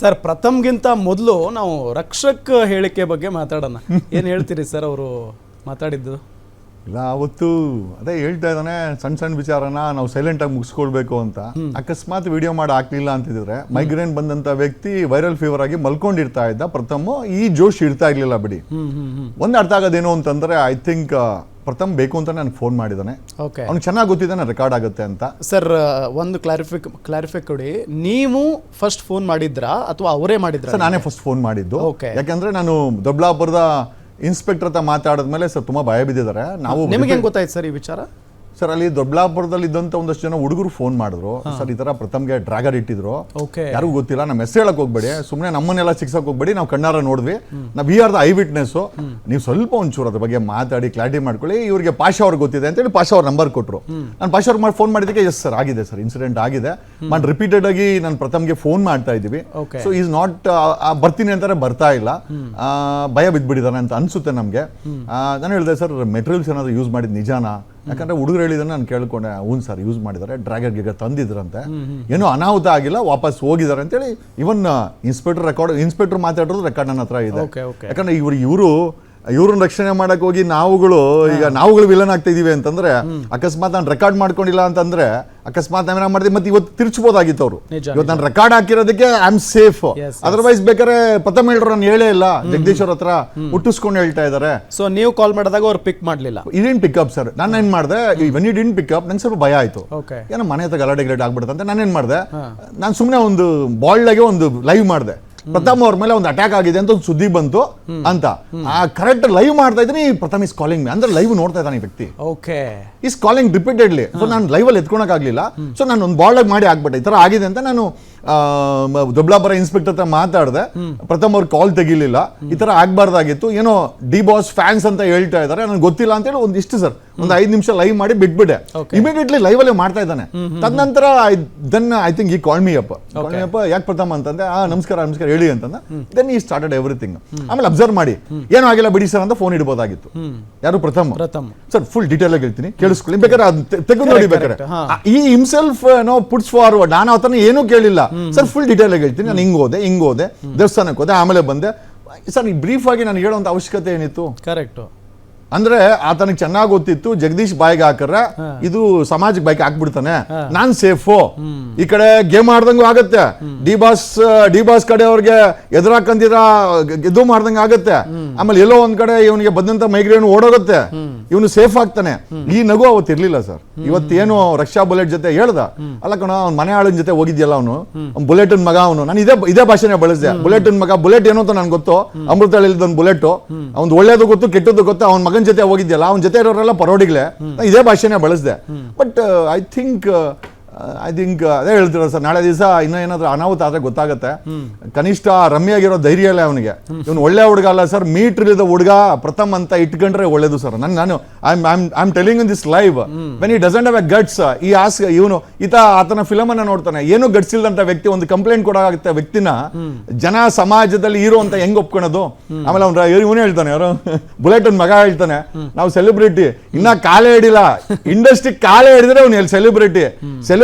Sir ಪ್ರಥಮ್ಗಿಂತ ಮೊದಲು ನಾವು ರಕ್ಷಕ್ ಹೇಳಿಕೆ ಬಗ್ಗೆ ಮಾತಾಡೋಣ. ಏನು ಹೇಳ್ತೀರಿ ಸರ್ ಅವರು ಮಾತಾಡಿದ್ದು? ಇಲ್ಲ, ಅವತ್ತು ಅದೇ ಹೇಳ್ತಾ ಇದ್ದಾನೆ, ಸಣ್ಣ ಸಣ್ಣ ವಿಚಾರನ ನಾವು ಸೈಲೆಂಟಾಗಿ ಮುಗಿಸ್ಕೊಳ್ಬೇಕು ಅಂತ. ಅಕಸ್ಮಾತ್ ವಿಡಿಯೋ ಮಾಡಿ ಹಾಕ್ಲಿಲ್ಲ ಅಂತಿದ್ರೆ ಮೈಗ್ರೇನ್ ಬಂದಂತ ವ್ಯಕ್ತಿ ವೈರಲ್ ಫೀವರ್ ಆಗಿ ಮಲ್ಕೊಂಡಿರ್ತಾ ಇದ್ದ. ಪ್ರಥಮ್ ಈ ಜೋಶ್ ಇರ್ತಾ ಇರ್ಲಿಲ್ಲ ಬಿಡಿ. ಒಂದು ಅರ್ಥ ಆಗೋದೇನು ಅಂತಂದ್ರೆ, ಐ ಥಿಂಕ್ ಪ್ರಥಮ್ ಬೇಕು ಅಂತ ನನಗೆ ಫೋನ್ ಮಾಡಿದ್ದಾನೆ. ಅವ್ನಿಗೆ ಚೆನ್ನಾಗಿ ಗೊತ್ತಿದೆ ನಾನು ರೆಕಾರ್ಡ್ ಆಗುತ್ತೆ ಅಂತ. ಸರ್ ಒಂದು ಕ್ಲಾರಿಫೈ ಕೊಡಿ, ನೀವು ಫಸ್ಟ್ ಫೋನ್ ಮಾಡಿದ್ರಾ ಅಥವಾ ಅವರೇ ಮಾಡಿದ್ರಾ? ಸರ್ ನಾನೇ ಫಸ್ಟ್ ಫೋನ್ ಮಾಡಿದ್ದು. ಯಾಕಂದ್ರೆ ನಾನು ದೊಡ್ಡಬಳ್ಳಾಪುರದ ಇನ್ಸ್ಪೆಕ್ಟರ್ ಹತ್ರ ಮಾತಾಡಿದ್ಮೇಲೆ ಸರ್ ತುಂಬಾ ಭಯ ಬಿದ್ದಿದ್ದಾರೆ. ನಾವು ನಿಮಗೆ ಹೆಂಗ್ ಗೊತ್ತಾಯ್ತು ಸರ್ ಈ ವಿಚಾರ? ಸರ್ ಅಲ್ಲಿ ದೊಡ್ಡಬಳ್ಳಾಪುರದಲ್ಲಿ ಇದ್ದಂತ ಒಂದಷ್ಟು ಜನ ಹುಡುಗರು ಫೋನ್ ಮಾಡಿದ್ರು, ಸರ್ ಈ ತರ ಪ್ರಥಮ್ಗೆ ಡ್ರ್ಯಾಗರ್ ಇಟ್ಟಿದ್ರು, ಯಾರಿಗೂ ಗೊತ್ತಿಲ್ಲ, ನಮ್ಮ ಹೆಸರು ಹೇಳಕ್ ಹೋಗ್ಬೇಡಿ, ಸುಮ್ಮನೆ ನಮ್ಮನ್ನೆಲ್ಲ ಶಿಕ್ಷಕ್ ಹೋಗ್ಬೇಡಿ, ನಾವು ಕಣ್ಣಾರ ನೋಡಿದ್ವಿ, ನಾವು we are the eye witness, ನೀವು ಸ್ವಲ್ಪ ಒಂಚೂರು ಅದ್ರ ಬಗ್ಗೆ ಮಾತಾಡಿ ಕ್ಲಾರಿಟಿ ಮಾಡ್ಕೊಳ್ಳಿ, ಇವ್ರಿಗೆ ಪಾಷಾ ಅವ್ರಿಗೆ ಗೊತ್ತಿದೆ ಅಂತೇಳಿ ಪಾಷಾ ಅವ್ರ ನಂಬರ್ ಕೊಟ್ಟರು. ನಾನು ಪಾಷಾ ಅವ್ರಿಗೆ ಫೋನ್ ಮಾಡಿದ್ದಕ್ಕೆ ಎಸ್ ಸರ್ ಆಗಿದೆ ಸರ್, ಇನ್ಸಿಡೆಂಟ್ ಆಗಿದೆ, ನಾನು ರಿಪೀಟೆಡ್ ಆಗಿ ನಾನು ಪ್ರಥಮ್ಗೆ ಫೋನ್ ಮಾಡ್ತಾ ಇದ್ದೀವಿ, ಸೊ ಈಸ್ ನಾಟ್ ಬರ್ತೀನಿ ಅಂತಾರೆ, ಬರ್ತಾ ಇಲ್ಲ, ಭಯ ಬಿದ್ದುಬಿಟ್ಟಿದ್ದಾನೆ ಅಂತ ಅನ್ಸುತ್ತೆ ನಮಗೆ. ನಾನು ಹೇಳಿದೆ ಸರ್ ಮೆಟೀರಿಯಲ್ಸ್ ಏನಾದ್ರು ಯೂಸ್ ಮಾಡಿದ್ ನಿಜಾನಾ? ಯಾಕಂದ್ರೆ ಹುಡುಗರು ಹೇಳಿದ್ರೆ ನಾನು ಕೇಳ್ಕೊಂಡೆ, ಅವ್ನು ಸರ್ ಯೂಸ್ ಮಾಡಿದ್ದಾರೆ, ಡ್ರ್ಯಾಗರ್ ಗಿಗ ತಂದಿದ್ರಂತೆ, ಏನೋ ಅನಾಹುತ ಆಗಿಲ್ಲ, ವಾಪಸ್ ಹೋಗಿದ್ದಾರೆ ಅಂತೇಳಿ. ಇವನ್ ಇನ್ಸ್ಪೆಕ್ಟರ್ ಮಾತಾಡೋದು ರೆಕಾರ್ಡ್ ನನ್ನ ಹತ್ರ ಇದೆ. ಯಾಕಂದ್ರೆ ಇವ್ರನ್ನ ರಕ್ಷಣೆ ಮಾಡಕ್ ಹೋಗಿ ನಾವುಗಳು ವಿಲನ್ ಆಗ್ತಾ ಇದೀವಿ ಅಂತಂದ್ರೆ, ಅಕಸ್ಮಾತ್ ನಾನು ರೆಕಾರ್ಡ್ ಮಾಡ್ಕೊಂಡಿಲ್ಲ ಅಂತಂದ್ರೆ ಅಕಸ್ಮಾತ್ ನಾವೇನ ಮಾಡಿದ್ವಿ ಮತ್ತೆ ಇವತ್ತು ತಿರ್ಚ್ಬೋದಾಗಿತ್ತು ಅವರು. ಇವತ್ತು ನಾನು ರೆಕಾರ್ಡ್ ಹಾಕಿರೋದಕ್ಕೆ ಐ ಆಮ್ ಸೇಫ್. ಅದರ್ವೈಸ್ ಬೇಕಾದ್ರೆ ಪ್ರಥಮ್ ಹೇಳ್ರು ನಾನು ಹೇಳೇ ಇಲ್ಲ, ಜಗದೀಶ್ ಅವ್ರ ಹತ್ರ ಹುಟ್ಟಿಸ್ಕೊಂಡು ಹೇಳ್ತಾ ಇದಾರೆ. ಸೊ ನೀವು ಕಾಲ್ ಮಾಡಿದಾಗ ಅವ್ರು ಪಿಕ್ ಮಾಡ್ಲಿಲ್ಲ? ಇದೇನ್ ಪಿಕಪ್ ಸರ್, ನಾನು ಏನ್ ಮಾಡಿದೆ, ವೆನ್ ಯು ಡಿಡ್ಂಟ್ ಪಿಕಪ್ ನಂಗೆ ಸ್ವಲ್ಪ ಭಯ ಆಯ್ತು, ಏನೋ ಮನೆ ಹತ್ರ ಗಲಾಟೆ ಗಿಲಾಟೆ ಆಗ್ಬಿಡುತ್ತೆ ಅಂತ ನಾನೇನ್ ಮಾಡಿದೆ, ನಾನು ಸುಮ್ಮನೆ ಒಂದು ಬಾಲ್ಡ್ ಆಗಿ ಒಂದು ಲೈವ್ ಮಾಡಿದೆ. ಪ್ರಥಮ್ ಅವ್ರ ಮೇಲೆ ಒಂದು ಅಟ್ಯಾಕ್ ಆಗಿದೆ ಅಂತ ಒಂದು ಸುದ್ದಿ ಬಂತು ಅಂತ, ಆ ಕರೆಕ್ಟ್ ಲೈವ್ ಮಾಡ್ತಾ ಇದ್ದೀನಿ, ಪ್ರಥಮ್ ಇಸ್ ಕಾಲಿಂಗ್ ಮೀ ಅಂದ್ರೆ ಲೈವ್ ನೋಡ್ತಾ ಇದ್ದಾನೆ ಈ ವ್ಯಕ್ತಿ, ಈಸ್ ಕಾಲಿಂಗ್ ರಿಪೀಟೆಡ್ಲಿ. ಸೊ ನಾನು ಲೈವ್ ಅಲ್ಲಿ ಎತ್ಕೊಳಕ್ ಆಗ್ಲಿಲ್ಲ, ಸೊ ನಾನು ಒಂದು ಬಾಲ್ಡ್ ಆಗಿ ಮಾಡಿ ಆಗ್ಬಿಟ್ಟೆ, ಈ ತರ ಆಗಿದೆ ಅಂತ. ನಾನು ದೊಡ್ಡಬಳ್ಳಾಪುರ ಇನ್ಸ್ಪೆಕ್ಟರ್ ಹತ್ರ ಮಾತಾಡಿದೆ, ಪ್ರಥಮ್ ಅವ್ರ ಕಾಲ್ ತೆಗಿಲಿಲ್ಲ, ಈ ತರ ಆಗ್ಬಾರ್ದಾಗಿತ್ತು, ಏನೋ ಡಿ ಬಾಸ್ ಫ್ಯಾನ್ಸ್ ಅಂತ ಹೇಳ್ತಾ ಇದಾರೆ, ನನಗೆ ಗೊತ್ತಿಲ್ಲ ಅಂತ ಹೇಳಿ ಒಂದಿಷ್ಟು ಸರ್ ಒಂದು 5 ನಿಮಿಷ ಲೈವ್ ಮಾಡಿ ಬಿಟ್ಬಿಟ್ಟೆ. ಇಮಿಡಿಯೇಟ್ಲಿ ಲೈವ್ ಅಲ್ಲೇ ಮಾಡ್ತಾ ಇದ್ದಾನೆ. ತದನಂತರ ಐ ಥಿಂಕ್ ಈ ಕಾಲ್ ಮೀ ಅಪ್, ಯಾಕೆ ಪ್ರಥಮ್ ಅಂತಂದೆ, ನಮಸ್ಕಾರ ಹೇಳಿ ಅಂತಂದ. ದೆನ್ ಈ ಸ್ಟಾರ್ಟೆಡ್ ಎವ್ರಿಥಿಂಗ್. ಆಮೇಲೆ ಅಬ್ಸರ್ವ್ ಮಾಡಿ, ಏನೂ ಆಗಿಲ್ಲ ಬಿಡಿ ಸರ್ ಅಂತ ಫೋನ್ ಇಡಬಹುದಾಗಿತ್ತು. ಯಾರು ಪ್ರಥಮ್ ಸರ್, ಫುಲ್ ಡೀಟೇಲ್ ಆಗಿ ಹೇಳ್ತೀನಿ ಕೇಳಿಸ್ಕೊಳ್ಳಿ, ಬೇಕಾದ್ರೆ ತೆಗೆದು ನೋಡಿ, ಬೇಕಾದ್ರೆ ಈ ಹಿಮ್ಸೆಲ್ಫ್ ನೋ ಪುಟ್ಸ್ ಫಾರ್ವರ್ಡ್, ನಾನು ಆತನ ಏನೂ ಕೇಳಿಲ್ಲ ಸರ್, ಫುಲ್ ಡೀಟೇಲ್ ಆಗಿ ಹೇಳ್ತೀನಿ, ನಾನು ಹಿಂಗ್ ಹೋದೆ ದೇವಸ್ಥಾನಕ್ಕೆ ಹೋದೆ, ಆಮೇಲೆ ಬಂದೆ ಸರ್. ಈ ಬ್ರೀಫ್ ಆಗಿ ನಾನು ಹೇಳೋಂತ ಅವಶ್ಯಕತೆ ಏನಿತ್ತು? ಕರೆಕ್ಟ್. ಅಂದ್ರೆ ಆತನಿಗೆ ಚೆನ್ನಾಗಿ ಗೊತ್ತಿತ್ತು, ಜಗದೀಶ್ ಬಾಯಿಗೆ ಹಾಕ್ರೆ ಇದು ಸಮಾಜಕ್ಕೆ ಬಾಯಿಗೆ ಹಾಕ್ಬಿಡ್ತಾನೆ, ನಾನ್ ಸೇಫು, ಈ ಕಡೆ ಗೇಮ್ ಆಡ್ದಂಗೂ ಆಗತ್ತೆ, ಡಿ ಬಾಸ್ ಕಡೆ ಅವ್ರಿಗೆ ಎದುರಾಕಂದಿರ ಇದು ಮಾಡ್ದಂಗೆ ಆಗತ್ತೆ, ಆಮೇಲೆ ಎಲ್ಲೋ ಒಂದ್ ಕಡೆ ಇವನಿಗೆ ಬಂದಂತ ಮೈಗ್ರೇನ್ ಓಡೋಗುತ್ತೆ, ಇವನು ಸೇಫ್ ಆಗ್ತಾನೆ. ಈ ನಗು ಅವತ್ತು ಇರ್ಲಿಲ್ಲ ಸರ್. ಇವತ್ತೇನು ರಕ್ಷಾ ಬುಲೆಟ್ ಜೊತೆ ಹೇಳ್ದ, ಅಲ್ಲ ಕಣ, ಅವ್ನ ಮನೆ ಆಳಿನ ಜೊತೆ ಹೋಗಿದ್ಯಲ್ಲ, ಅವನು ಬುಲೆಟಿನ್ ಮಗ, ಅವನು ನಾನು ಇದೇ ಭಾಷೆನೇ ಬಳಸಿದೆ, ಬುಲೆಟಿನ್ ಮಗ. ಬುಲೆಟ್ ಏನು ಅಂತ ನನ್ಗೆ ಗೊತ್ತು, ಅಮೃತಹಳ್ಳಿದೊಂದು ಬುಲೆಟ್, ಅವ್ನು ಒಳ್ಳೇದು ಗೊತ್ತು ಕೆಟ್ಟದ್ದು ಗೊತ್ತು, ಅವ್ನ ಮಗನ ಜೊತೆ ಹೋಗಿದ್ಯಲ್ಲ, ಅವನ ಜೊತೆ ಇರೋರೆಲ್ಲ ಪರೋಡಿಗ್ಲೆ, ಇದೇ ಭಾಷೆನೇ ಬಳಸಿದೆ. ಬಟ್ ಐ ಥಿಂಕ್ ಅದೇ ಹೇಳ್ತಿರೋ ಸರ್, ನಾಳೆ ದಿವಸ ಇನ್ನೂ ಏನಾದ್ರು ಅನಾಹುತ ಆದ್ರೆ ಗೊತ್ತಾಗತ್ತೆ. ಕನಿಷ್ಠ ರಮ್ಯಾಗಿರೋ ಧೈರ್ಯ ಇಲ್ಲ ಅವನಿಗೆ. ಇವನು ಒಳ್ಳೆ ಹುಡುಗ ಅಲ್ಲ ಸರ್, ಮೀಟರ್ ಇದ್ದ ಹುಡುಗ ಪ್ರಥಮ್ ಅಂತ ಇಟ್ಕೊಂಡ್ರೆ ಒಳ್ಳೇದು ಸರ್. ನಾನು I am telling in this live, when he doesn't have A guts, ಈ ಇವನು ಆತನ ಫಿಲಮ್ ಅನ್ನ ನೋಡ್ತಾನೆ, ಏನು ಗಟ್ಸ್ ಇಲ್ದಂತ ವ್ಯಕ್ತಿ ಒಂದು ಕಂಪ್ಲೇಂಟ್ ಕೊಡಾಗತ್ತೆ ವ್ಯಕ್ತಿನ ಜನ ಸಮಾಜದಲ್ಲಿ ಹೀರೋ ಅಂತ ಹೆಂಗ್ ಒಪ್ಕೊಳೋದು? ಆಮೇಲೆ ಇವನು ಹೇಳ್ತಾನೆ, ಯಾರು ಬುಲೆಟ್ ಮಗ ಹೇಳ್ತಾನೆ, ನಾವು ಸೆಲೆಬ್ರಿಟಿ, ಇನ್ನ ಕಾಲೇ ಹಿಡಿಲ್ಲ, ಇಂಡಸ್ಟ್ರಿ ಕಾಲೇ ಹಿಡಿದ್ರೆ ಅವ್ನು ಎಲ್ಲಿ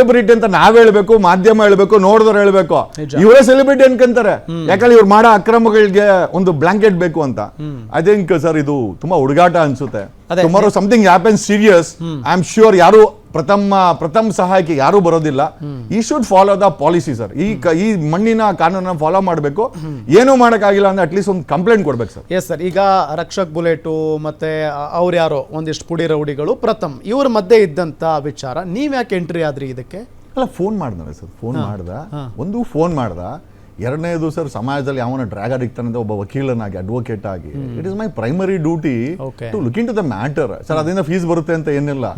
ಸೆಲೆಬ್ರಿಟಿ ಅಂತ ನಾವ್ ಹೇಳ್ಬೇಕು, ಮಾಧ್ಯಮ ಹೇಳ್ಬೇಕು, ನೋಡಿದವ್ರು ಹೇಳ್ಬೇಕು, ಇವರೇ ಸೆಲೆಬ್ರಿಟಿ ಅನ್ಕೊಂತಾರೆ. ಯಾಕಂದ್ರೆ ಇವ್ರು ಮಾಡೋ ಅಕ್ರಮಗಳಿಗೆ ಒಂದು ಬ್ಲಾಂಕೆಟ್ ಬೇಕು ಅಂತ. ಐ ಥಿಂಕ್ ಸರ್ ಇದು ತುಂಬಾ ಹುಡುಗಾಟ ಅನ್ಸುತ್ತೆ. Tomorrow something happens serious, I am sure ಯಾರು ಪ್ರಥಮ್ ಸಹಾಯಕ್ಕೆ ಯಾರು ಬರೋದಿಲ್ಲ. ಈ should follow the policy sir. ಈ ಮಣ್ಣಿನ ಕಾನೂನನ್ನ ಫಾಲೋ ಮಾಡಬೇಕು. ಏನೂ ಮಾಡೋಕ್ಕಾಗಿಲ್ಲ ಅಂದ್ರೆ ಅಟ್ಲೀಸ್ಟ್ ಒಂದು ಕಂಪ್ಲೇಂಟ್ ಕೊಡ್ಬೇಕು ಸರ್. Yes sir. ಈಗ ರಕ್ಷಕ್ ಬುಲೆಟು ಮತ್ತೆ ಅವ್ರು ಯಾರೋ ಒಂದಿಷ್ಟು ಪುಡಿ ರೌಡಿಗಳು ಪ್ರಥಮ್ ಇವ್ರ ಮಧ್ಯೆ ಇದ್ದಂತ ವಿಚಾರ, ನೀವ್ ಯಾಕೆ ಎಂಟ್ರಿ ಆದ್ರಿ ಇದಕ್ಕೆ? ಅಲ್ಲ, ಫೋನ್ ಮಾಡಿದ್ರೆ ಸರ್, ಫೋನ್ ಮಾಡ್ದ. ಎರಡನೇದು ಸರ್, ಸಮಾಜದಲ್ಲಿ ಯಾವನ ಡ್ರ್ಯಾಗರ್ ಇರ್ತಾನೆ ಒಬ್ಬ ವಕೀಲನಾಗಿ, ಅಡ್ವೊಕೇಟ್ ಆಗಿ, it is my primary duty to look in to the matter sir. ಅದರಿಂದ ಫೀಸ್ ಬರುತ್ತೆ ಅಂತ ಏನಿಲ್ಲ,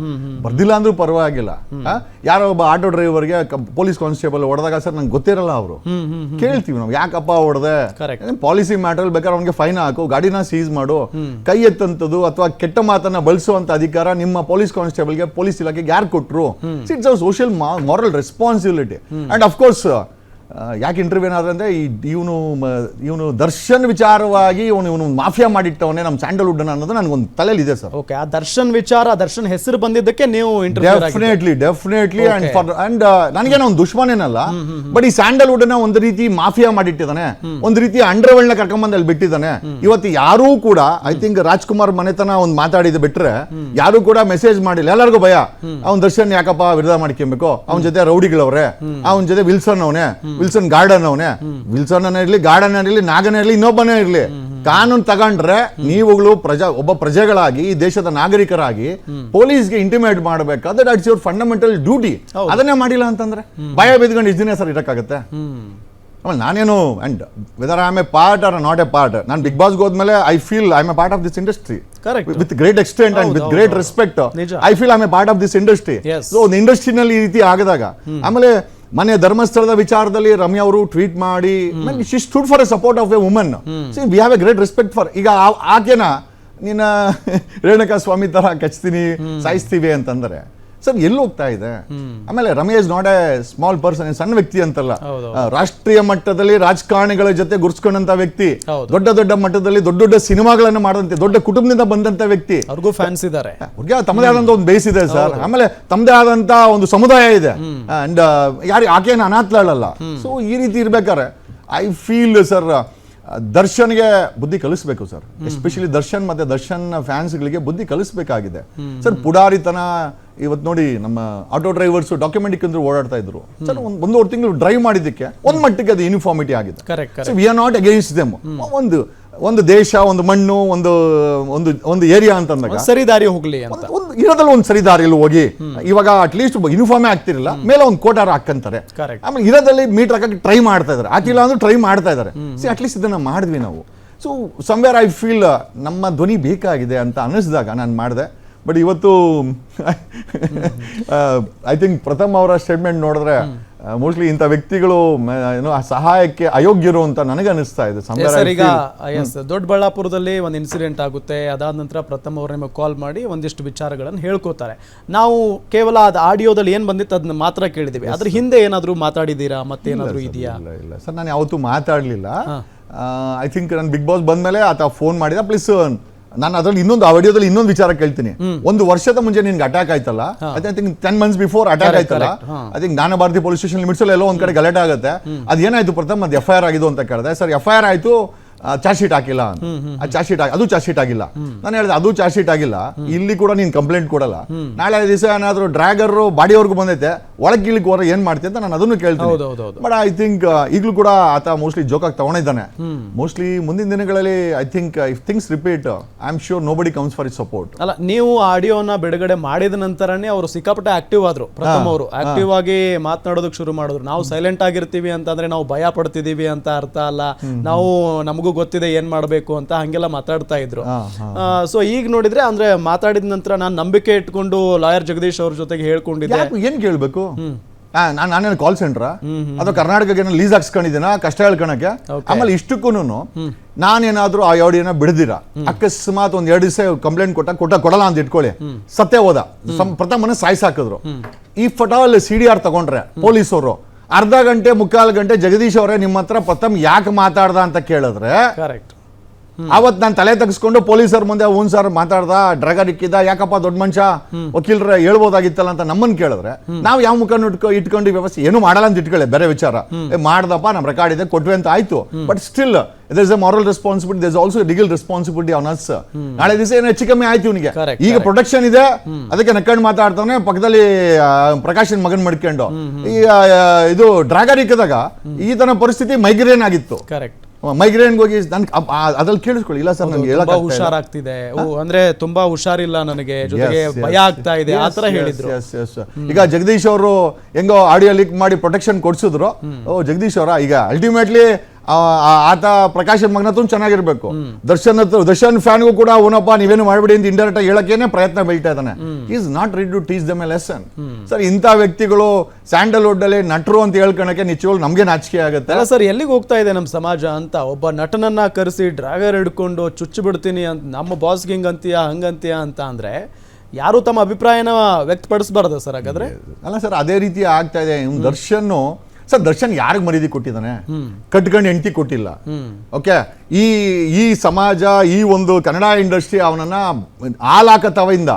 ಬರ್ದಿಲ್ಲ ಅಂದ್ರೂ ಪರವಾಗಿಲ್ಲ. ಯಾರೋ ಒಬ್ಬ ಆಟೋ ಡ್ರೈವರ್ಗೆ ಪೊಲೀಸ್ ಕಾನ್ಸ್ಟೇಬಲ್ ಹೊಡೆದಾಗ ಸರ್ ನಂಗೆ ಗೊತ್ತಿರಲ್ಲ, ಅವರು ಕೇಳ್ತೀವಿ ನಾವು, ಯಾಕಪ್ಪ ಹೊಡೆದೆ, ಪಾಲಿಸಿ ಮ್ಯಾಟರ್ ಬೇಕಾದ್ರೆ ಅವ್ನಿಗೆ ಫೈನ್ ಹಾಕು, ಗಾಡಿನ ಸೀಸ್ ಮಾಡು, ಕೈ ಎತ್ತಂತದ್ದು ಅಥವಾ ಕೆಟ್ಟ ಮಾತನ್ನ ಬಳಸುವಂತ ಅಧಿಕಾರ ನಿಮ್ಮ ಪೊಲೀಸ್ ಕಾನ್ಸ್ಟೇಬಲ್ಗೆ, ಪೊಲೀಸ್ ಇಲಾಖೆಗೆ ಯಾರು ಕೊಟ್ರು? It's hour social moral responsibility. And of course ಯಾಕೆ ಇಂಟರ್ವ್ಯೂ ಏನಾದ್ರೆ ಅಂದರೆ ಇವನು ದರ್ಶನ್ ವಿಚಾರವಾಗಿ ಇವನು ಮಾಫಿಯಾ ಮಾಡಿಟ್ಟವನೇ ನಮ್ಮ ಸ್ಯಾಂಡಲ್ವುಡ್ ಅನ್ನೋದು ನನಗೊಂದು ತಲೆಯಲ್ಲಿ ಇದೆ ಸರ್. ಓಕೆ, ಆ ದರ್ಶನ್ ವಿಚಾರ, ದರ್ಶನ್ ಹೆಸರು ಬಂದಿದ್ದಕ್ಕೆ ನೀವು ಡೆಫಿನೆಟ್ಲಿ ಅಂಡ್ ನನಗೇನೋ ಒಂದು ದುಶ್ಮನೇನಲ್ಲ, ಬಟ್ ಈ ಸ್ಯಾಂಡಲ್ವುಡ್ ನ ಒಂದು ರೀತಿ ಮಾಫಿಯಾ ಮಾಡಿಟ್ಟಿದ್ದಾನೆ, ಒಂದು ರೀತಿ ಅಂಡರ್ವರ್ಲ್ಡ್ ನ ಕರ್ಕೊಂಬಂದು ಅಲ್ಲಿ ಬಿಟ್ಟಿದ್ದಾನೆ. ಇವತ್ತು ಯಾರೂ ಕೂಡ ಐ ಥಿಂಕ್ ರಾಜ್ಕುಮಾರ್ ಮನೆತನ ಒಂದು ಮಾತಾಡಿದ ಬಿಟ್ರೆ ಯಾರು ಕೂಡ ಮೆಸೇಜ್ ಮಾಡಿಲ್ಲ. ಎಲ್ಲರಿಗೂ ಭಯ, ಅವ್ನ್ ದರ್ಶನ್ ಯಾಕಪ್ಪ ವಿರೋಧ ಮಾಡ್ಕೊಬೇಕು, ಅವನ ಜೊತೆ ರೌಡಿಗಳವ್ರೆ, ಅವನ ಜೊತೆ ವಿಲ್ಸನ್ ಗಾರ್ಡನ್ ಅವನೇ, ವಿಲ್ಸನ್ ಇರ್ಲಿ, ಗಾರ್ಡನ್ ಇರ್ಲಿ, ನಾಗನೇ ಇರ್ಲಿ, ಇನ್ನೊಬ್ಬನೇ ಇರ್ಲಿ, ಕಾನೂನು ತಗೊಂಡ್ರೆ ನೀವುಗಳು ಒಬ್ಬ ಪ್ರಜೆಗಳಾಗಿ ಈ ದೇಶದ ನಾಗರಿಕರಾಗಿ ಪೊಲೀಸ್ಗೆ ಇಂಟಿಮೇಟ್ ಮಾಡಬೇಕಾದ್ರೆ ದಟ್ಸ್ ಯುವರ್ ಫಂಡಮೆಂಟಲ್ ಡ್ಯೂಟಿ. ಅದನ್ನೇ ಮಾಡಿಲ್ಲ ಅಂತಂದ್ರೆ ಭಯ ಬಿದ್ಕೊಂಡು ಇಷ್ಟು ದಿನ ಸರ್ ಇರಕ್ಕಾಗತ್ತೆ? ಆಮೇಲೆ ನಾನೇನು and whether I am a part or not a part, ನಾನು ಬಿಗ್ ಬಾಸ್ಗೆ ಹೋದ್ಮೇಲೆ I feel I am a part of this industry with great extent and with great respect. I feel I am a part of this industry. So ಒಂದು ಇಂಡಸ್ಟ್ರಿನಲ್ಲಿ ಈ ರೀತಿ ಆಗದಾಗ, ಆಮೇಲೆ ಮನೆ ಧರ್ಮಸ್ಥಳದ ವಿಚಾರದಲ್ಲಿ ರಮ್ಯಾ ಅವರು ಟ್ವೀಟ್ ಮಾಡಿ she stood for A support of A woman. C we have A great respect for. ಈಗ ಆಕೆನ ನೀನ ರೇಣುಕಾ ಸ್ವಾಮಿ ತರ ಕಚ್ತೀನಿ, ಸಾಯಿಸ್ತೀವಿ ಅಂತಂದ್ರೆ ಸರ್ ಎಲ್ಲಿ ಹೋಗ್ತಾ ಇದೆ? ಆಮೇಲೆ Ramya is not A small person, ಸಣ್ಣ ವ್ಯಕ್ತಿ ಅಂತಲ್ಲ, ರಾಷ್ಟ್ರೀಯ ಮಟ್ಟದಲ್ಲಿ ರಾಜಕಾರಣಿಗಳ ಜೊತೆ ಗುರ್ಸ್ಕೊಂಡಂತ ವ್ಯಕ್ತಿ, ದೊಡ್ಡ ದೊಡ್ಡ ಮಟ್ಟದಲ್ಲಿ ದೊಡ್ಡ ದೊಡ್ಡ ಸಿನಿಮಾಗಳನ್ನು ಮಾಡದಂತೆ ದೊಡ್ಡ ಕುಟುಂಬದಿಂದ ಬಂದಂತ ವ್ಯಕ್ತಿ, ಅವ್ರಿಗೂ ಫ್ಯಾನ್ಸ್ ಇದ್ದಾರೆ, ಅವ್ರಿಗೆ ತಮ್ಮದೇ ಆದಂತ ಒಂದು ಬೇಸ್ ಇದೆ ಸರ್. ಆಮೇಲೆ ತಮ್ಮದೇ ಆದಂತ ಒಂದು ಸಮುದಾಯ ಇದೆ, ಅಂಡ್ ಯಾರು ಆಕೆಯನ್ನು ಅನಾಥಳಲ್ಲ. ಸೊ ಈ ರೀತಿ ಇರ್ಬೇಕಾರೆ ಐ ಫೀಲ್ ಸರ್ ದರ್ಶನ್ಗೆ ಬುದ್ಧಿ ಕಲಿಸ್ಬೇಕು ಸರ್, ಎಸ್ಪೆಷಲಿ ದರ್ಶನ್ ಮತ್ತೆ ದರ್ಶನ್ ಫ್ಯಾನ್ಸ್ಗಳಿಗೆ ಬುದ್ಧಿ ಕಲಿಸ್ಬೇಕಾಗಿದೆ ಸರ್. ಪುಡಾರಿತನ ಇವತ್ತು ನೋಡಿ, ನಮ್ಮ ಆಟೋ ಡ್ರೈವರ್ಸ್ ಡಾಕ್ಯುಮೆಂಟ್ ಅಂದ್ರೆ ಓಡಾಡ್ತಾ ಇದ್ರು ಸರ್, ಒಂದೂವರೆ ತಿಂಗಳು ಡ್ರೈವ್ ಮಾಡಿದ್ದಕ್ಕೆ ಒಂದ್ ಮಟ್ಟಿಗೆ ಅದು ಯೂನಿಫಾರ್ಮಿಟಿ ಆಗಿದೆ. So we are not against them. ಒಂದು ದೇಶ, ಒಂದು ಮಣ್ಣು, ಒಂದು ಏರಿಯಾ ಅಂತಂದಾಗ ಸರಿ ದಾರಿ ಹೋಗ್ಲಿ ಅಂತ ಇರೋದ್ರಲ್ಲಿ ಒಂದು ಸರಿ ದಾರಿಯಲ್ಲಿ ಹೋಗಿ. ಇವಾಗ ಅಟ್ಲೀಸ್ಟ್ ಯೂನಿಫಾರ್ಮೇ ಆಗ್ತಿರಲಿಲ್ಲ, ಮೇಲೆ ಒಂದು ಕೋಟಾರ ಹಾಕಂತಾರೆ, ಆಮೇಲೆ ಇರೋದಲ್ಲಿ ಮೀಟರ್ ಹಾಕಕ್ಕೆ ಟ್ರೈ ಮಾಡ್ತಾ ಇದಾರೆ, ಹಾಕಿಲ್ಲ ಅಂದ್ರೆ ಟ್ರೈ ಮಾಡ್ತಾ ಇದಾರೆ. ಸಿ ಅಟ್ಲೀಸ್ಟ್ ಇದನ್ನ ಮಾಡಿದ್ವಿ ನಾವು. ಸೊ ಸಮ್ವೇರ್ ಐ ಫೀಲ್ ನಮ್ಮ ಧ್ವನಿ ಬೇಕಾಗಿದೆ ಅಂತ ಅನ್ನಿಸಿದಾಗ ನಾನು ಮಾಡಿದೆ. ಬಟ್ ಇವತ್ತು ಐ ಥಿಂಕ್ ಪ್ರಥಮ್ ಅವರ ಸ್ಟೇಟ್ಮೆಂಟ್ ನೋಡಿದ್ರೆ ಮೋಸ್ಟ್ಲಿ ಇಂಥ ವ್ಯಕ್ತಿಗಳು ಏನೋ ಸಹಾಯಕ್ಕೆ ಅಯೋಗ್ಯರು ಅಂತ ನನಗೆ ಅನಿಸ್ತಾ ಇದೆ. ಈಗ ದೊಡ್ಡಬಳ್ಳಾಪುರದಲ್ಲಿ ಒಂದು ಇನ್ಸಿಡೆಂಟ್ ಆಗುತ್ತೆ, ಅದಾದ ನಂತರ ಪ್ರಥಮ್ ಅವರು ನಿಮಗೆ ಕಾಲ್ ಮಾಡಿ ಒಂದಿಷ್ಟು ವಿಚಾರಗಳನ್ನು ಹೇಳ್ಕೋತಾರೆ. ನಾವು ಕೇವಲ ಅದು ಆಡಿಯೋದಲ್ಲಿ ಏನು ಬಂದಿತ್ತು ಅದನ್ನ ಮಾತ್ರ ಕೇಳಿದೀವಿ, ಅದ್ರ ಹಿಂದೆ ಏನಾದರೂ ಮಾತಾಡಿದ್ದೀರಾ, ಮತ್ತೇನಾದರೂ ಇದೆಯಾ? ಇಲ್ಲ ಸರ್, ನಾನು ಯಾವತ್ತೂ ಮಾತಾಡಲಿಲ್ಲ. ಐ ಥಿಂಕ್ ನಾನು ಬಿಗ್ ಬಾಸ್ ಬಂದ್ಮೇಲೆ ಆತ ಫೋನ್ ಮಾಡಿದ. ಪ್ಲೀಸ್ ನಾನು ಅದ್ರಲ್ಲಿ ಇನ್ನೊಂದು ಆಡಿಯೋದಲ್ಲಿ ಇನ್ನೊಂದು ವಿಚಾರ ಕೇಳ್ತೀನಿ. ಒಂದು ವರ್ಷದ ಮುಂಚೆ ನಿನ್ಗೆ ಅಟ್ಯಾಕ್ ಆಯ್ತಲ್ಲ, I think 10 months before attack ಆಯ್ತಲ್ಲ, I think Jnanabharathi police station limits ಎಲ್ಲೋ ಒಂದ್ ಕಡೆ ಗಲಾಟೆ ಆಗುತ್ತೆ. ಅದೇನಾಯ್ತು ಪ್ರಥಮ್, ಅದು FIR ಆಗಿದ್ದು ಅಂತ ಕೇಳಿದೆ. ಸರ್ FIR ಆಯ್ತು, ಚಾರ್ಜ್ ಶೀಟ್ ಹಾಕಿಲ್ಲ. ಅದು ಚಾರ್ಜ್ ಶೀಟ್ ಆಗಿಲ್ಲ. ನಾನು ಹೇಳಿದೆ ಅದು ಚಾರ್ಜ್ ಶೀಟ್ ಆಗಿಲ್ಲ, ಇಲ್ಲಿ ಕೂಡ ನೀನ್ ಕಂಪ್ಲೇಂಟ್ ಕೊಡಲ್ಲ. ನಾಳೆ ದಿವಸ ಏನಾದ್ರು ಡ್ರ್ಯಾಗರ್ ಬಾಡಿವರೆಗೂ ಬಂದೈತೆ, ಒಳಗೆ ಗಿಳಿಗೆ ಹೋದ್ರೆ ಏನ್ ಮಾಡ್ತೀನಿ ಅಂತ ನಾನು ಅದನ್ನು ಕೇಳ್ತೀನಿ. ಬಟ್ ಐ ಥಿಂಕ್ ಈಗಲೂ ಕೂಡ ಆತ ಮೋಸ್ಟ್ಲಿ ಜೋಕಾಗಿ ತಗೊಂಡಿದ್ದಾನೆ. ಮೋಸ್ಟ್ಲಿ ಮುಂದಿನ ದಿನಗಳಲ್ಲಿ I think if things repeat, I am sure nobody comes for is support. ಅಲ್ಲ, ನೀವು ಆಡಿಯೋನ ಬಿಡುಗಡೆ ಮಾಡಿದ ನಂತರನೇ ಅವರು ಸಿಕ್ಕಾಪಟ್ಟೆ ಆಕ್ಟಿವ್ ಆದ್ರು. ಪ್ರಥಮ್ ಅವರು ಆಕ್ಟಿವ್ ಆಗಿ ಮಾತನಾಡೋದಕ್ಕೆ ಶುರು ಮಾಡಿದ್ರು. ನಾವು ಸೈಲೆಂಟ್ ಆಗಿರ್ತೀವಿ ಅಂತಂದ್ರೆ ನಾವು ಭಯ ಪಡ್ತಿದೀವಿ ಅಂತ ಅರ್ಥ ಅಲ್ಲ, ನಾವು ನಮಗೂ ಗೊತ್ತಿದೆ ಏನ್ ಮಾಡಬೇಕು ಅಂತ ಹಂಗೆಲ್ಲ ಮಾತಾಡ್ತಾ ಇದ್ರು. ಸೊ ಈಗ ನೋಡಿದ್ರೆ ಅಂದ್ರೆ ಮಾತಾಡಿದ ನಂತರ ನಾನು ನಂಬಿಕೆ ಇಟ್ಕೊಂಡು ಲಾಯರ್ ಜಗದೀಶ್ ಅವ್ರ ಜೊತೆಗೆ ಹೇಳ್ಕೊಂಡಿದ್ದೆ. ಏನ್ ಕೇಳ್ಬೇಕು? ನಾನೇನು ಕಾಲ್ ಸೆಂಟ್ರ ಅಥವಾ ಕರ್ನಾಟಕಕ್ಕೆ ಲೀಸ್ ಹಾಕ್ಸ್ಕೊಂಡಿದ್ದೀನ ಕಷ್ಟ ಹೇಳ್ಕೊಳಕ್ಕೆ? ಆಮೇಲೆ ಇಷ್ಟಕ್ಕೂ ನಾನೇನಾದ್ರೂ ಆ ಆಡಿಯೋನ ಬಿಡದಿರ ಅಕಸ್ಮಾತ್ ಒಂದ್ 2 ದಿವಸ ಕಂಪ್ಲೇಂಟ್ ಕೊಡಲ್ಲ ಅಂತ ಇಟ್ಕೊಳ್ಳಿ, ಸತ್ಯ ಹೋದ, ಪ್ರಥಮನ ಸಾಯಿಸಾಕಿದ್ರು. ಈ ಫಟಾಲ್ CDR ತಗೊಂಡ್ರೆ ಪೊಲೀಸರು ಅರ್ಧ ಗಂಟೆ 3/4 ಗಂಟೆ ಜಗದೀಶ್ ಅವರೇ ನಿಮ್ಮ ಹತ್ರ ಪ್ರಥಮ್ ಯಾಕೆ ಮಾತಾಡ್ದ ಅಂತ ಕೇಳಿದ್ರೆ, ಅವತ್ ನಾನು ತಲೆ ತಗ್ಸ್ಕೊಂಡು ಪೊಲೀಸರ ಮುಂದೆ ಅವ್ನು ಸರ್ ಮಾತಾಡ್ದ, ಡ್ರಗರ್ ಇಕ್ಕಿದ್ದ, ಯಾಕಪ್ಪ ದೊಡ್ಡ ಮನುಷ್ಯ ವಕೀಲರ ಹೇಳ್ಬೋದಾಗಿತ್ತಲ್ಲ ಅಂತ ನಮ್ಮನ್ ಕೇಳಿದ್ರೆ, ನಾವು ಯಾವ ಮುಖ ಇಟ್ಕೊಂಡು ವ್ಯವಸ್ಥೆ ಏನು ಮಾಡಲ್ಲ ಅಂತ ಇಟ್ಕೊಳ್ಳಿ, ಬೇರೆ ವಿಚಾರ ಮಾಡ್ದಪ್ಪ, ನಮ್ ರೆಕಾರ್ಡ್ ಇದೆ ಕೊಟ್ವಿ ಅಂತ ಆಯ್ತು. But still there is a moral responsibility, there is also a legal responsibility on us. ನಾಳೆ ದಿವಸ ಏನೋ ಹೆಚ್ಚು ಕಮ್ಮಿ ಆಯ್ತು ಇವನಿಗೆ, ಈಗ ಪ್ರೊಟೆಕ್ಷನ್ ಇದೆ, ಅದಕ್ಕೆ ನಕ್ಕಂಡು ಮಾತಾಡ್ತಾನೆ, ಪಕ್ಕದಲ್ಲಿ ಪ್ರಕಾಶನ್ ಮಗನ್ ಮಡ್ಕೊಂಡು ಈಗ ಇದು ಡ್ರ್ಯಾಗರ್ ಇಕ್ಕದಾಗ ಈ ತರ ಪರಿಸ್ಥಿತಿ ಮೈಗ್ರೇನ್ ಆಗಿತ್ತು. ಮೈಗ್ರೇನ್ ಹೋಗಿ ಅದ್ರಲ್ಲಿ ಕೇಳಿಸ್ಕೊಳ್ಳಿ, ಇಲ್ಲ ಸರ್ ನನಗೆ ತುಂಬಾ ಹುಷಾರಾಗ್ತಿದೆ, ಅಂದ್ರೆ ತುಂಬಾ ಹುಷಾರಿಲ್ಲ ನನಗೆ, ಜೊತೆಗೆ ಭಯ ಆಗ್ತಾ ಇದೆ, ಆ ತರ ಹೇಳಿದ್ರು. ಈಗ ಜಗದೀಶ್ ಅವರು ಹೆಂಗೋ ಆಡಿಯೋ ಲೀಕ್ ಮಾಡಿ ಪ್ರೊಟೆಕ್ಷನ್ ಕೊಡ್ಸಿದ್ರು. ಜಗದೀಶ್ ಅವರ ಈಗ ಅಲ್ಟಿಮೇಟ್ಲಿ ಆತ ಪ್ರಕಾಶನ್ ಮಗನತ್ರ ಚೆನ್ನಾಗಿರ್ಬೇಕು, ದರ್ಶನ್ ಫ್ಯಾನ್ಗೂ ಕೂಡ ಅವನಪ್ಪ ನೀವೇನು ಮಾಡ್ಬಿಡಿ ಅಂತ ಇಂಡೈರೆಕ್ಟ್ ಆಗಿ ಹೇಳಕ್ಕೇನೆ ಪ್ರಯತ್ನ ಬೀಳ್ತಾ ಇದ್ದಾನೆ. Is not ready to teach them a lesson. Sir ಇಂಥ ವ್ಯಕ್ತಿಗಳು ಸ್ಯಾಂಡಲ್ವುಡ್ ಅಲ್ಲಿ ನಟರು ಅಂತ ಹೇಳ್ಕೊಳಕ್ಕೆ ನಿಜವಾಗ್ಲೂ ನಮ್ಗೆ ನಾಚಿಕೆ ಆಗುತ್ತೆ. ಅಲ್ಲ ಸರ್, ಎಲ್ಲಿಗೆ ಹೋಗ್ತಾ ಇದೆ ನಮ್ಮ ಸಮಾಜ ಅಂತ, ಒಬ್ಬ ನಟನನ್ನ ಕರೆಸಿ ಡ್ರ್ಯಾಗರ್ ಹಿಡ್ಕೊಂಡು ಚುಚ್ಚು ಬಿಡ್ತೀನಿ ಅಂತ, ನಮ್ಮ ಬಾಸ್ಗೆ ಹಿಂಗಂತೀಯ ಹಂಗಂತೀಯ ಅಂತ ಅಂದ್ರೆ ಯಾರು ತಮ್ಮ ಅಭಿಪ್ರಾಯನ ವ್ಯಕ್ತಪಡಿಸಬಾರ್ದು ಸರ್ ಹಾಗಾದ್ರೆ? ಅಲ್ಲ ಸರ್, ಅದೇ ರೀತಿ ಆಗ್ತಾ ಇದೆ. ದರ್ಶನ್ ಸರ್ ದರ್ಶನ್ ಯಾರಿಗೆ ಮರ್ಯಾದೆ ಕೊಟ್ಟಿದ್ದಾನೆ? ಕಟ್ಕೊಂಡು ಹೆಂಡತಿ ಕೊಟ್ಟಿಲ್ಲ. ಓಕೆ, ಈ ಸಮಾಜ, ಈ ಒಂದು ಕನ್ನಡ ಇಂಡಸ್ಟ್ರಿ ಅವನನ್ನ ಹಾಲಾಕತವಿಂದ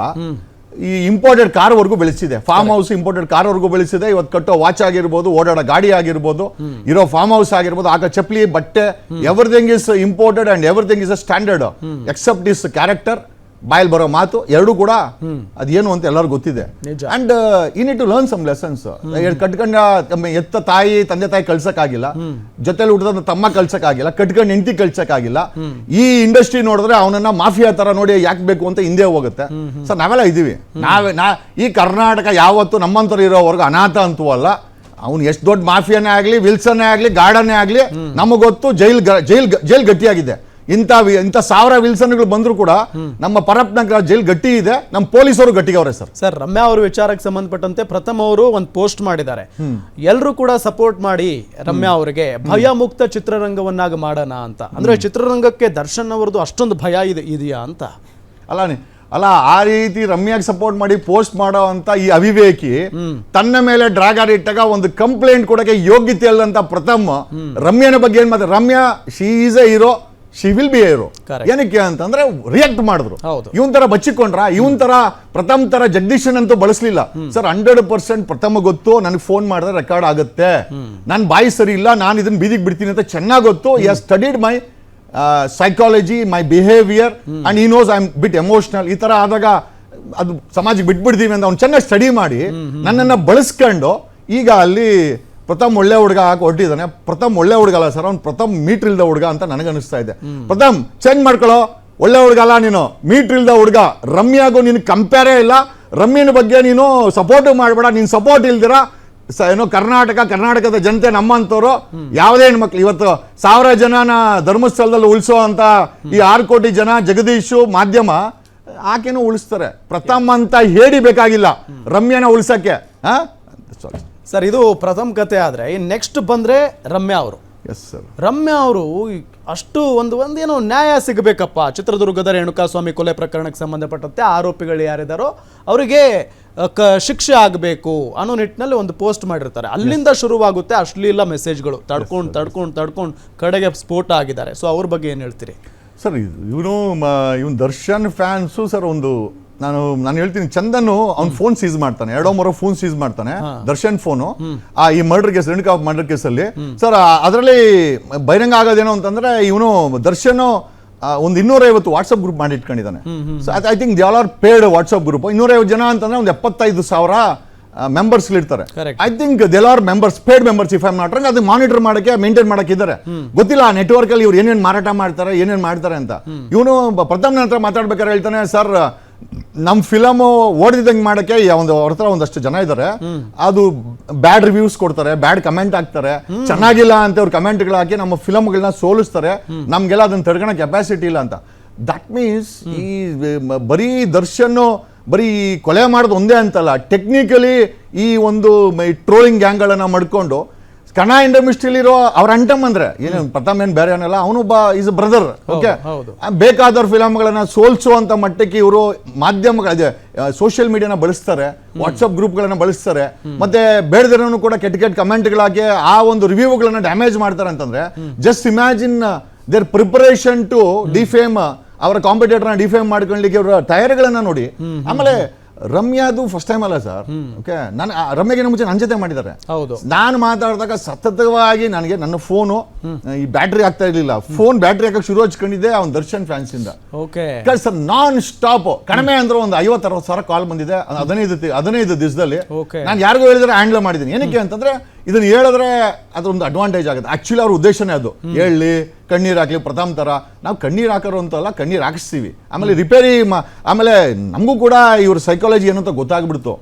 ಈ ಇಂಪೋರ್ಟೆಡ್ ಕಾರ್ ವರ್ಗೂ ಬೆಳೆಸಿದೆ. ಫಾರ್ಮ್ ಹೌಸ್ ಇಂಪೋರ್ಟೆಡ್ ಕಾರ್ ವರ್ಗೂ ಬೆಳೆಸಿದೆ. ಇವತ್ತು ಕಟ್ಟೋ ವಾಚ್ ಆಗಿರ್ಬೋದು, ಓಡಾಡೋ ಗಾಡಿ ಆಗಿರ್ಬೋದು, ಇರೋ ಫಾರ್ಮ್ ಹೌಸ್ ಆಗಿರ್ಬೋದು, ಹಾಕೋ ಚಪ್ಪಲಿ, ಬಟ್ಟೆ, everything is imported and everything is a standard except is character. ಬಾಯಲ್ಲಿ ಬರೋ ಮಾತು ಎರಡೂ ಕೂಡ ಅದೇನು ಅಂತ ಎಲ್ಲರೂ ಗೊತ್ತಿದೆ. And you need to learn some lessons. ಕಟ್ಕೊಂಡ ಎತ್ತ ತಾಯಿ ತಂದೆ ತಾಯಿ ಕಳ್ಸಕ್ಕಾಗಿಲ್ಲ, ಜೊತೆಲಿ ಹುಟ್ಟಿದ ತಮ್ಮ ಕಳ್ಸಕ್ಕಾಗಿಲ್ಲ, ಕಟ್ಕೊಂಡು ಹೆಂಡತಿ ಕಳ್ಸಕ್ಕಾಗಿಲ್ಲ. ಈ ಇಂಡಸ್ಟ್ರಿ ನೋಡಿದ್ರೆ ಅವನನ್ನ ಮಾಫಿಯಾ ತರ ನೋಡಿ ಯಾಕೆ ಬೇಕು ಅಂತ ಹಿಂದೆ ಹೋಗುತ್ತೆ. ಸರ್ ನಾವೆಲ್ಲ ಇದೀವಿ. ಈ ಕರ್ನಾಟಕ ಯಾವತ್ತು ನಮ್ಮಂತರ ಇರೋವರೆಗೂ ಅನಾಥ ಅಂತೂ ಅಲ್ಲ. ಅವ್ನು ಎಷ್ಟು ದೊಡ್ಡ ಮಾಫಿಯಾನೇ ಆಗಲಿ, ವಿಲ್ಸನ್ನೇ ಆಗಲಿ, ಗಾರ್ಡನ್ನೇ ಆಗಲಿ, ನಮಗೆ ಗೊತ್ತು ಜೈಲ್ ಗಟ್ಟಿಯಾಗಿದೆ. ಇಂಥ 1000 ವಿಲ್ಸನ್ಗಳು ಬಂದ್ರು ಕೂಡ ನಮ್ಮ ಪರಪ್ನಗರ ಜೈಲ್ ಗಟ್ಟಿ ಇದೆ. ನಮ್ಮ ಪೊಲೀಸರು ಗಟ್ಟಿಗವ್ರೆ ಸರ್. ರಮ್ಯಾ ಅವ್ರ ವಿಚಾರಕ್ಕೆ ಸಂಬಂಧಪಟ್ಟಂತೆ ಪ್ರಥಮ್ ಅವರು ಒಂದು ಪೋಸ್ಟ್ ಮಾಡಿದ್ದಾರೆ. ಎಲ್ಲರೂ ಕೂಡ ಸಪೋರ್ಟ್ ಮಾಡಿ ರಮ್ಯಾ ಅವರಿಗೆ ಭಯ ಮುಕ್ತ ಚಿತ್ರರಂಗವನ್ನಾಗಿ ಮಾಡೋಣ ಅಂತ. ಅಂದ್ರೆ ಚಿತ್ರರಂಗಕ್ಕೆ ದರ್ಶನ್ ಅವರದು ಅಷ್ಟೊಂದು ಭಯ ಇದೆಯಾ ಅಂತ? ಅಲ್ಲ, ಆ ರೀತಿ ರಮ್ಯಾಗೆ ಸಪೋರ್ಟ್ ಮಾಡಿ ಪೋಸ್ಟ್ ಮಾಡೋ ಅಂತ ಈ ಅವಿವೇಕಿ ತನ್ನ ಮೇಲೆ ಡ್ರ್ಯಾಗರ್ ಇಟ್ಟಾಗ ಒಂದು ಕಂಪ್ಲೇಂಟ್ ಕೊಡಕ್ಕೆ ಯೋಗ್ಯತೆ ಅಲ್ಲಂತ ಪ್ರಥಮ್ ರಮ್ಯಾನ ಬಗ್ಗೆ ಏನ್ ಮಾತಾಡ? Ramya she is A hero, she will be hero. ಏನಕ್ಕೆ ಅಂತಂದ್ರೆ ರಿಯಾಕ್ಟ್ ಮಾಡಿದ್ರು. ಇವನ್ ತರ ಬಚ್ಚಿಕೊಂಡ್ರ, ಇವನ್ ತರ ಪ್ರಥಮ್ ತರ ಜಗದೀಶನ್ ಅಂತೂ ಬಳಸಲಿಲ್ಲ ಸರ್. 100% ಪ್ರಥಮ ಗೊತ್ತು, ನನಗೆ ಫೋನ್ ಮಾಡಿದ್ರೆ ರೆಕಾರ್ಡ್ ಆಗುತ್ತೆ, ನನ್ನ ಬಾಯಿ ಸರಿ ಇಲ್ಲ, ನಾನು ಇದನ್ನ ಬೀದಿಗೆ ಬಿಡ್ತೀನಿ ಅಂತ ಚೆನ್ನಾಗಿ ಗೊತ್ತು. He has studied my psychology, my behaviour and he knows I am bit emotional. ಈ ತರ ಆದಾಗ ಅದು ಸಮಾಜಕ್ಕೆ ಬಿಟ್ಬಿಡ್ತೀವಿ ಅಂತ ಅವ್ನು ಚೆನ್ನಾಗಿ ಸ್ಟಡಿ ಮಾಡಿ ನನ್ನನ್ನು ಬಳಸ್ಕೊಂಡು ಈಗ ಅಲ್ಲಿ ಪ್ರಥಮ್ ಒಳ್ಳೆ ಹುಡುಗ ಹಾಕಿ ಹೊರಟಿದ್ದಾನೆ. ಪ್ರಥಮ್ ಒಳ್ಳೆ ಹುಡುಗ ಅಲ್ಲ ಸರ್, ಅವ್ನು ಪ್ರಥಮ್ ಮೀಟರ್ ಇಲ್ದ ಹುಡುಗ ಅಂತ ನನಗನ್ನಿಸ್ತಾ ಇದೆ. ಪ್ರಥಮ್ ಚೇಂಜ್ ಮಾಡ್ಕೊಳ್ಳೋ, ಒಳ್ಳೆ ಹುಡುಗ ಅಲ್ಲ ನೀನು, ಮೀಟರ್ ಇಲ್ದ ಹುಡುಗ. ರಮ್ಯಾಗೂ ನೀನು ಕಂಪೇರೇ ಇಲ್ಲ. ರಮ್ಯನ ಬಗ್ಗೆ ನೀನು ಸಪೋರ್ಟ್ ಮಾಡಬೇಡ. ನೀನು ಸಪೋರ್ಟ್ ಇಲ್ದಿರ ಏನೋ ಕರ್ನಾಟಕದ ಜನತೆ ನಮ್ಮಂತವ್ರು ಯಾವುದೇ ಹೆಣ್ಮಕ್ಳು ಇವತ್ತು 1000 ಜನನ ಧರ್ಮಸ್ಥಳದಲ್ಲಿ ಉಳಿಸೋ ಅಂತ ಈ 6 ಕೋಟಿ ಜನ ಜಗದೀಶು ಮಾಧ್ಯಮ ಆಕೆನೂ ಉಳಿಸ್ತಾರೆ. ಪ್ರಥಮ್ ಅಂತ ಹೇಳಿ ಬೇಕಾಗಿಲ್ಲ ರಮ್ಯಾನ ಉಳಿಸಕ್ಕೆ. ಸರ್ ಇದು ಪ್ರಥಮ್ ಕತೆ ಆದ್ರೆ ನೆಕ್ಸ್ಟ್ ಬಂದ್ರೆ ರಮ್ಯಾ ಅವರು. ಎಸ್ ಸರ್, ರಮ್ಯಾ ಅವರು ಅಷ್ಟು ಒಂದೇನೋ ನ್ಯಾಯ ಸಿಗಬೇಕಪ್ಪ. ಚಿತ್ರದುರ್ಗದ ರೇಣುಕಾಸ್ವಾಮಿ ಕೊಲೆ ಪ್ರಕರಣಕ್ಕೆ ಸಂಬಂಧಪಟ್ಟಂತೆ ಆರೋಪಿಗಳು ಯಾರಿದ್ದಾರೋ ಅವರಿಗೆ ಶಿಕ್ಷೆ ಆಗಬೇಕು ಅನ್ನೋ ನಿಟ್ಟಿನಲ್ಲಿ ಒಂದು ಪೋಸ್ಟ್ ಮಾಡಿರ್ತಾರೆ. ಅಲ್ಲಿಂದ ಶುರುವಾಗುತ್ತೆ ಅಶ್ಲೀಲ ಮೆಸೇಜ್ಗಳು. ತಡ್ಕೊಂಡು ಕಡೆಗೆ ಸ್ಫೋಟ ಆಗಿದ್ದಾರೆ. ಸೊ ಅವ್ರ ಬಗ್ಗೆ ಏನು ಹೇಳ್ತೀರಿ ಸರ್? ಇವನು ದರ್ಶನ್ ಫ್ಯಾನ್ಸು ಸರ್. ನಾನು ಹೇಳ್ತೀನಿ, ಚಂದನ್ ಅವ್ನ ಫೋನ್ ಸೀಸ್ ಮಾಡ್ತಾನೆ, 2-3 ಫೋನ್ ಸೀಸ್ ಮಾಡ್ತಾನೆ, ದರ್ಶನ್ ಫೋನು. ಈ ಮರ್ಡರ್ ಕೇಸ್, ರೇಣುಕಾ ಮರ್ಡರ್ ಕೇಸಲ್ಲಿ ಸರ್. ಅದರಲ್ಲಿ ಬಹಿರಂಗ ಆಗೋದೇನೋ ಅಂತಂದ್ರೆ ಇವನು ದರ್ಶನ್ ಒಂದು 250 ವಾಟ್ಸಪ್ ಗ್ರೂಪ್ ಮಾಡಿ ಇಟ್ಕೊಂಡಿದ್ದಾನೆ. I think they all are paid WhatsApp group. 250 ಜನ ಅಂತಂದ್ರೆ ಒಂದು 75,000 ಮೆಂಬರ್ಸ್ ಇರ್ತಾರೆ. I think they are members, paid members. If I not wrong, ಅದು ಮಾನಿಟರ್ ಮಾಡಕ್ಕೆ, ಮೇಂಟೈನ್ ಮಾಡಕ್ಕೆ ಇದ್ದಾರೆ. ಗೊತ್ತಿಲ್ಲ ಆ ನೆಟ್ವರ್ಕ್ ಅಲ್ಲಿ ಇವ್ರು ಏನೇನು ಮಾರಾಟ ಮಾಡ್ತಾರೆ, ಏನೇನು ಮಾಡ್ತಾರೆ ಅಂತ. ಇವನು ಪ್ರಥಮ್ ಹತ್ರ ಮಾತಾಡ್ಬೇಕಾದ್ರೆ ಹೇಳ್ತಾನೆ, ಸರ್ ನಮ್ಮ ಫಿಲಮ್ ಓಡಿದಂಗೆ ಮಾಡಕ್ಕೆ ಅವ್ರ ಹತ್ರ ಒಂದಷ್ಟು ಜನ ಇದ್ದಾರೆ, ಅದು ಬ್ಯಾಡ್ ರಿವ್ಯೂಸ್ ಕೊಡ್ತಾರೆ, ಬ್ಯಾಡ್ ಕಮೆಂಟ್ ಹಾಕ್ತಾರೆ, ಚೆನ್ನಾಗಿಲ್ಲ ಅಂತ ಅವ್ರ ಕಮೆಂಟ್ಗಳು ಹಾಕಿ ನಮ್ಮ ಫಿಲಮ್ಗಳನ್ನ ಸೋಲಿಸ್ತಾರೆ, ನಮ್ಗೆಲ್ಲ ಅದನ್ನ ತಡ್ಕೊಳೋ ಕೆಪಾಸಿಟಿ ಇಲ್ಲ ಅಂತ. ದಟ್ ಮೀನ್ಸ್ ಈ ಬರೀ ದರ್ಶನ್ ಬರೀ ಕೊಲೆ ಮಾಡೋದು ಒಂದೇ ಅಂತಲ್ಲ, ಟೆಕ್ನಿಕಲಿ ಈ ಒಂದು ಟ್ರೋಲಿಂಗ್ ಗ್ಯಾಂಗ್ಗಳನ್ನ ಮಾಡ್ಕೊಂಡು ಕನ್ನಡ ಇಂಡಸ್ಟ್ರಿಲಿರೋ ಅವ್ರ ಅಂಟಮ್ ಅಂದ್ರೆ ಏನು ಪ್ರಥಮ್ ಏನ್ ಬೇರೆ ಏನಲ್ಲ, ಅವನೊಬ್ಬ ಈಸ್ ಅ ಬ್ರದರ್. ಓಕೆ, ಬೇಕಾದವ್ರ ಫಿಲಮ್ಗಳನ್ನ ಸೋಲ್ಸುವಂತ ಮಟ್ಟಕ್ಕೆ ಇವರು ಮಾಧ್ಯಮಗಳ ಸೋಷಿಯಲ್ ಮೀಡಿಯಾನ ಬಳಸ್ತಾರೆ, ವಾಟ್ಸಪ್ ಗ್ರೂಪ್ಗಳನ್ನ ಬಳಸ್ತಾರೆ, ಮತ್ತೆ ಬೇಡದಿರೋನು ಕೂಡ ಕೆಟ್ಟ ಕಮೆಂಟ್ಗಳಾಗಿ ಆ ಒಂದು ರಿವ್ಯೂಗಳನ್ನ ಡ್ಯಾಮೇಜ್ ಮಾಡ್ತಾರೆ ಅಂತಂದ್ರೆ just imagine their preparation to defame ಅವರ ಕಾಂಪಿಟೇಟರ್ನ ಡಿಫೇಮ್ ಮಾಡ್ಕೊಳ್ಳಿಕ್ಕೆ ಅವರ ಟೈರ್ಗಳನ್ನ ನೋಡಿ. ಆಮೇಲೆ ರಮ್ಯಾದು ಫಸ್ಟ್ ಟೈಮ್ ಅಲ್ಲ ಸರ್. ಓಕೆ, ನಾನು ರಮ್ಯಾಗಿನ ಮುಂಚೆ ನನ್ನ ಜೊತೆ ಮಾಡಿದ್ದಾರೆ. ನಾನು ಮಾತಾಡಿದಾಗ ಸತತವಾಗಿ ನನಗೆ ನನ್ನ ಫೋನು ಈ ಬ್ಯಾಟ್ರಿ ಆಗ್ತಾ ಇರ್ಲಿಲ್ಲ. ಫೋನ್ ಬ್ಯಾಟ್ರಿ ಹಾಕಕ್ಕೆ ಶುರು ಹಚ್ಕೊಂಡಿದ್ದೆ ಅವ್ನು ದರ್ಶನ್ ಫ್ಯಾನ್ಸ್ ಇಂದ. ಸರ್ ನಾನ್ ಸ್ಟಾಪ್ ಕಡಿಮೆ ಅಂದ್ರೆ ಒಂದು 50-60 ಸಾವಿರ ಕಾಲ್ ಬಂದಿದೆ 15 ದಿವಸದಲ್ಲಿ. ನಾನು ಯಾರಿಗೂ ಹೇಳಿದ್ರೆ ಹ್ಯಾಂಡಲ್ ಮಾಡಿದ್ದೀನಿ. ಏನಕ್ಕೆ ಅಂತಂದ್ರೆ ಇದನ್ನ ಹೇಳಿದ್ರೆ ಅದೊಂದು ಅಡ್ವಾಂಟೇಜ್ ಆಗುತ್ತೆ. ಆಕ್ಚುಲಿ ಅವ್ರ ಉದ್ದೇಶನೇ ಅದು, ಹೇಳಿ ಕಣ್ಣೀರ್ ಹಾಕ್ಲಿ ಪ್ರಥಮ್ ತರ. ನಾವು ಕಣ್ಣೀರ್ ಹಾಕೋರು ಅಂತಲ್ಲ, ಕಣ್ಣೀರ್ ಹಾಕಿಸ್ತೀವಿ. ಆಮೇಲೆ ರಿಪೇರಿ ಆಮೇಲೆ ನಮಗೂ ಕೂಡ ಇವ್ರ ಸೈಕಾಲಜಿ ಏನು ಅಂತ ಗೊತ್ತಾಗ್ಬಿಡ್ತು.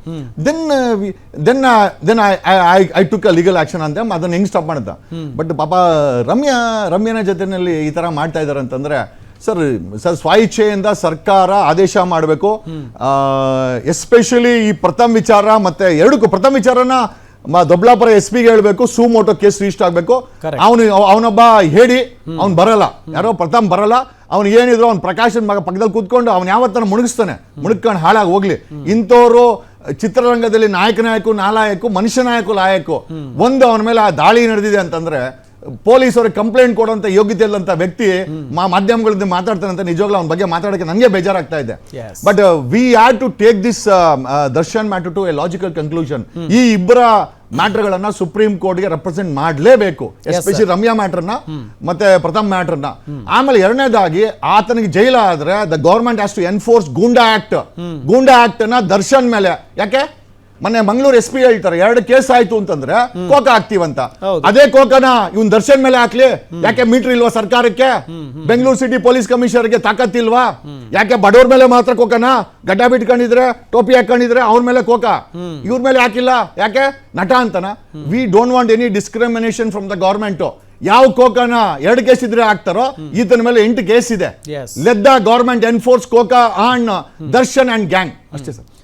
Then I took a legal action ಅಂತ ಅದನ್ನ ಹೆಂಗ್ ಸ್ಟಾಪ್ ಮಾಡುತ್ತ. ಬಟ್ ಪಾಪ ರಮ್ಯಾನ ಜೊತೆನಲ್ಲಿ ಈ ತರ ಮಾಡ್ತಾ ಇದಾರೆ ಅಂತಂದ್ರೆ ಸರ್ ಸ್ವಇಚ್ಛೆಯಿಂದ ಸರ್ಕಾರ ಆದೇಶ ಮಾಡಬೇಕು. ಎಸ್ಪೆಷಲಿ ಈ ಪ್ರಥಮ್ ವಿಚಾರ ಮತ್ತೆ ಎರಡಕ್ಕೂ ಪ್ರಥಮ್ ವಿಚಾರನ ದೊಬ್ಲಾಪುರ SP ಗೆ ಹೇಳ್ಬೇಕು, ಸುಮೋಟೋ ಕೇಸ್ ರಿಜಿಸ್ಟರ್ ಆಗ್ಬೇಕು. ಅವನೊಬ್ಬ ಹೇಳಿ ಅವ್ನು ಬರಲ್ಲ, ಯಾರೋ ಪ್ರಥಮ್ ಬರಲ್ಲ. ಅವ್ನು ಏನಿದ್ರು ಅವ್ನು ಪ್ರಕಾಶನ್ ಮಗ ಪಕ್ಕದಲ್ಲಿ ಕೂತ್ಕೊಂಡು ಅವ್ನು ಯಾವತ್ತನ ಮುಳುಗಿಸ್ತಾನೆ, ಮುಳುಗ್ಕೊಂಡು ಹಾಳಾಗಿ ಹೋಗ್ಲಿ. ಇಂಥವ್ರು ಚಿತ್ರರಂಗದಲ್ಲಿ ನಾಯಕು ಮನುಷ್ಯ ನಾಯಕು ಲಾಯಕು. ಒಂದು ಅವನ ಮೇಲೆ ಆ ದಾಳಿ ನಡೆದಿದೆ ಅಂತಂದ್ರೆ ಪೊಲೀಸರಿಗೆ ಕಂಪ್ಲೇಂಟ್ ಕೊಡುವಂತ ಯೋಗ್ಯತೆ ಇಲ್ಲಂತ ವ್ಯಕ್ತಿ ಮಾಧ್ಯಮಗಳಿಂದ ಮಾತಾಡ್ತಾನೆ ಅಂತ ನಿಜವಾಗ್ಲೂ ಅವನ ಬಗ್ಗೆ ಮಾತಾಡೋಕೆ ನನಗೆ ಬೇಜಾರಾಗ್ತಾ ಇದೆ. Yes. But we have to take this Darshan matter to a logical conclusion. ಈ ಇಬ್ಬರ ಮ್ಯಾಟರ್ಗಳನ್ನ ಸುಪ್ರೀಂ ಕೋರ್ಟ್ಗೆ ರೆಪ್ರೆಸೆಂಟ್ ಮಾಡಲೇಬೇಕು, ಎಸ್ಪೆಷಲಿ ರಮ್ಯಾ ಮ್ಯಾಟರ್ನ ಮತ್ತೆ ಪ್ರಥಮ್ ಮ್ಯಾಟರ್ನ. ಆಮೇಲೆ ಎರಡನೇದಾಗಿ ಆತನಿಗೆ ಜೈಲಾದ್ರೆ the government has to enforce goonda act ನ ದರ್ಶನ್ ಮೇಲೆ. ಯಾಕೆ ಮೊನ್ನೆ ಮಂಗಳೂರು SP ಹೇಳ್ತಾರೆ 2 ಕೇಸ್ ಆಯ್ತು ಅಂತಂದ್ರೆ ಕೋಕಾ ಹಾಕ್ತಿವಂತ. ಅದೇ ಕೋಕಾನ ಇವನ್ ದರ್ಶನ್ ಮೇಲೆ ಹಾಕ್ಲಿ. ಯಾಕೆ ಮೀಟರ್ ಇಲ್ವಾ ಸರ್ಕಾರಕ್ಕೆ? ಬೆಂಗಳೂರು ಸಿಟಿ ಪೊಲೀಸ್ ಕಮಿಷನರ್ಗೆ ತಾಕತ್ತಿಲ್ವಾ? ಯಾಕೆ ಬಡವ್ರ ಮೇಲೆ ಮಾತ್ರ ಕೋಕಾನ? ಗಡ್ಡ ಬಿಟ್ಕೊಂಡಿದ್ರೆ ಟೋಪಿ ಹಾಕೊಂಡಿದ್ರೆ ಅವ್ರ ಮೇಲೆ ಕೋಕಾ, ಇವ್ರ ಮೇಲೆ ಹಾಕಿಲ್ಲ? ಯಾಕೆ ನಟ ಅಂತನ? We don't want any discrimination from the government. ಯಾವ ಕೋಕಾನ 2 ಕೇಸ್ ಇದ್ರೆ ಹಾಕ್ತಾರೋ ಈತನ ಮೇಲೆ 8 ಕೇಸ್ ಇದೆ. Let the government enforce Coca on Darshan and gang. ಅಷ್ಟೇ ಸರ್.